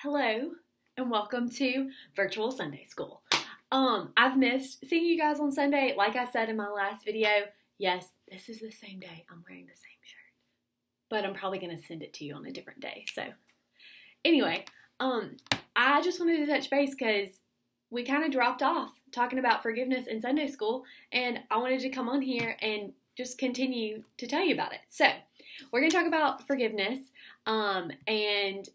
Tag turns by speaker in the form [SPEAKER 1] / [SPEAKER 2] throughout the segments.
[SPEAKER 1] Hello and welcome to Virtual Sunday School. I've missed seeing you guys on Sunday. Like I said in my last video, yes, this is the same day. I'm wearing the same shirt, but I'm probably going to send it to you on a different day. So anyway, I just wanted to touch base because we kind of dropped off talking about forgiveness in Sunday school, and I wanted to come on here and just continue to tell you about it. So we're going to talk about forgiveness, and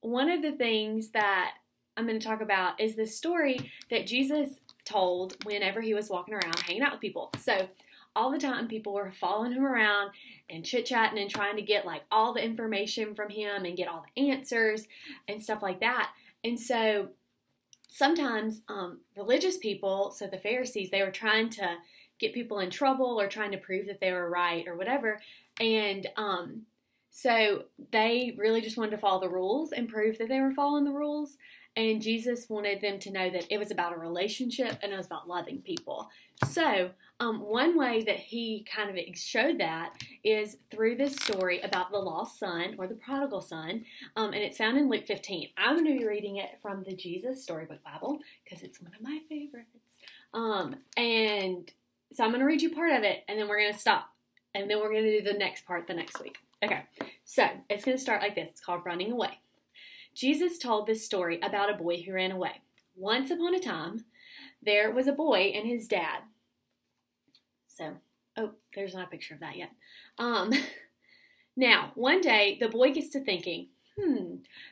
[SPEAKER 1] one of the things that I'm going to talk about is the story that Jesus told whenever he was walking around hanging out with people. So all the time people were following him around and chit-chatting and trying to get like all the information from him and get all the answers and stuff like that. And so sometimes religious people, so the Pharisees, they were trying to get people in trouble or trying to prove that they were right or whatever. And so they really just wanted to follow the rules and prove that they were following the rules. And Jesus wanted them to know that it was about a relationship and it was about loving people. So one way that he kind of showed that is through this story about the lost son or the prodigal son. And it's found in Luke 15. I'm going to be reading it from the Jesus Storybook Bible because it's one of my favorites. And so I'm going to read you part of it and then we're going to stop. And then we're going to do the next part the next week. Okay, so it's going to start like this. It's called Running Away. Jesus told this story about a boy who ran away. Once upon a time, there was a boy and his dad. So, there's not a picture of that yet. Now, one day, the boy gets to thinking,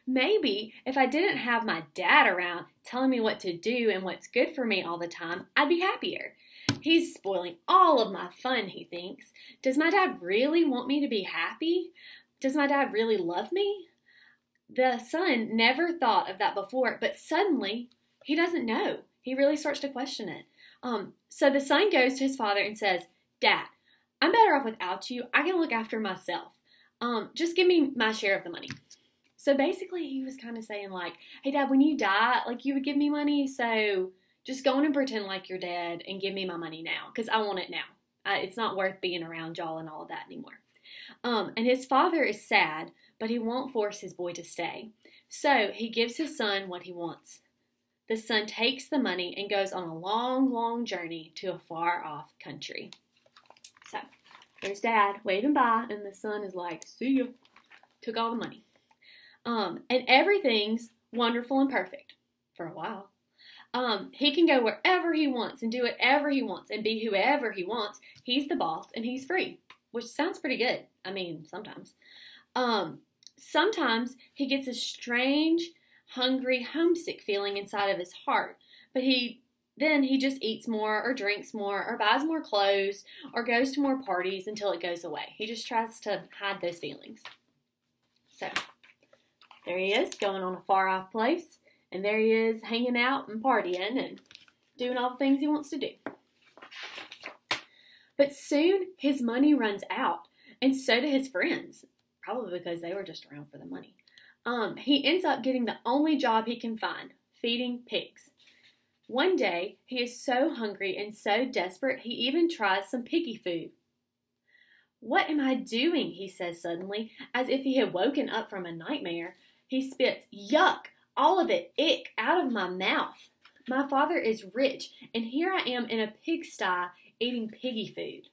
[SPEAKER 1] maybe if I didn't have my dad around telling me what to do and what's good for me all the time, I'd be happier. He's spoiling all of my fun, he thinks. Does my dad really want me to be happy? Does my dad really love me? The son never thought of that before, but suddenly he doesn't know. He really starts to question it. So the son goes to his father and says, Dad, I'm better off without you. I can look after myself. Just give me my share of the money. So basically he was kind of saying like, hey, Dad, when you die, like you would give me money, so just go on and pretend like you're dead and give me my money now because I want it now. It's not worth being around y'all and all of that anymore. And his father is sad, but he won't force his boy to stay. So he gives his son what he wants. The son takes the money and goes on a long, long journey to a far-off country. So there's Dad waving by, and the son is like, see ya. Took all the money. And everything's wonderful and perfect for a while. He can go wherever he wants and do whatever he wants and be whoever he wants. He's the boss and he's free, which sounds pretty good. I mean, sometimes. Sometimes he gets a strange, hungry, homesick feeling inside of his heart, but then he just eats more or drinks more or buys more clothes or goes to more parties until it goes away. He just tries to hide those feelings. So there he is going on a far off place. And there he is hanging out and partying and doing all the things he wants to do. But soon his money runs out, and so do his friends, probably because they were just around for the money. He ends up getting the only job he can find, feeding pigs. One day, he is so hungry and so desperate, he even tries some piggy food. What am I doing? He says suddenly, as if he had woken up from a nightmare. He spits, yuck! All of it, ick, out of my mouth. My father is rich, and here I am in a pigsty eating piggy food.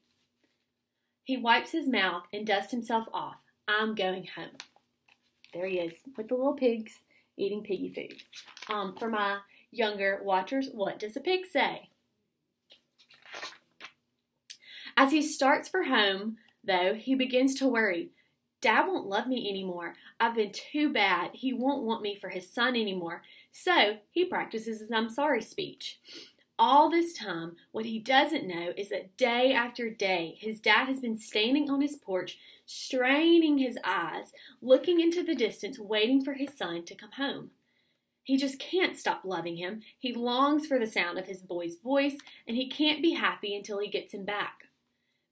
[SPEAKER 1] He wipes his mouth and dusts himself off. I'm going home. There he is with the little pigs eating piggy food. For my younger watchers, what does a pig say? As he starts for home, though, he begins to worry. Dad won't love me anymore. I've been too bad. He won't want me for his son anymore. So he practices his I'm sorry speech. All this time, what he doesn't know is that day after day, his dad has been standing on his porch, straining his eyes, looking into the distance, waiting for his son to come home. He just can't stop loving him. He longs for the sound of his boy's voice, and he can't be happy until he gets him back.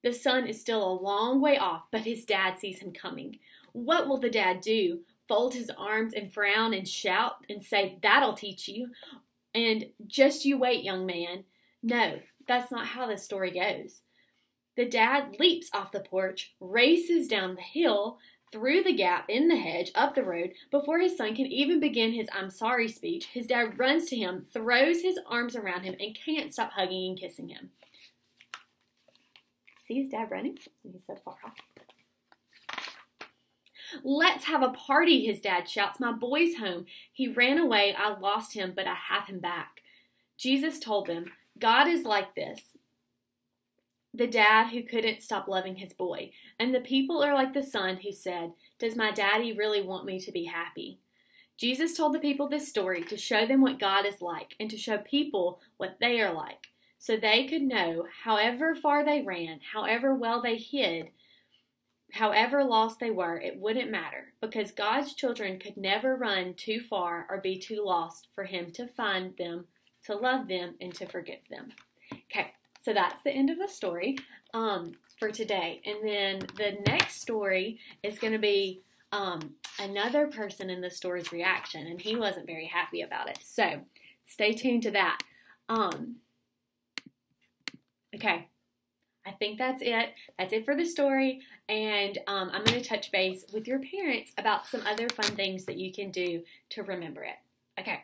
[SPEAKER 1] The son is still a long way off, but his dad sees him coming. What will the dad do? Fold his arms and frown and shout and say, that'll teach you. And just you wait, young man. No, that's not how the story goes. The dad leaps off the porch, races down the hill, through the gap in the hedge, up the road. Before his son can even begin his I'm sorry speech, his dad runs to him, throws his arms around him, and can't stop hugging and kissing him. See his dad running? He's so far off. Let's have a party, his dad shouts. My boy's home. He ran away. I lost him, but I have him back. Jesus told them, God is like this. The dad who couldn't stop loving his boy. And the people are like the son who said, does my daddy really want me to be happy? Jesus told the people this story to show them what God is like and to show people what they are like, so they could know however far they ran, however well they hid, however lost they were, it wouldn't matter, because God's children could never run too far or be too lost for him to find them, to love them, and to forgive them. Okay, so that's the end of the story for today. And then the next story is going to be another person in the story's reaction, and he wasn't very happy about it. So stay tuned to that. Okay, I think that's it. That's it for the story, and I'm going to touch base with your parents about some other fun things that you can do to remember it. Okay,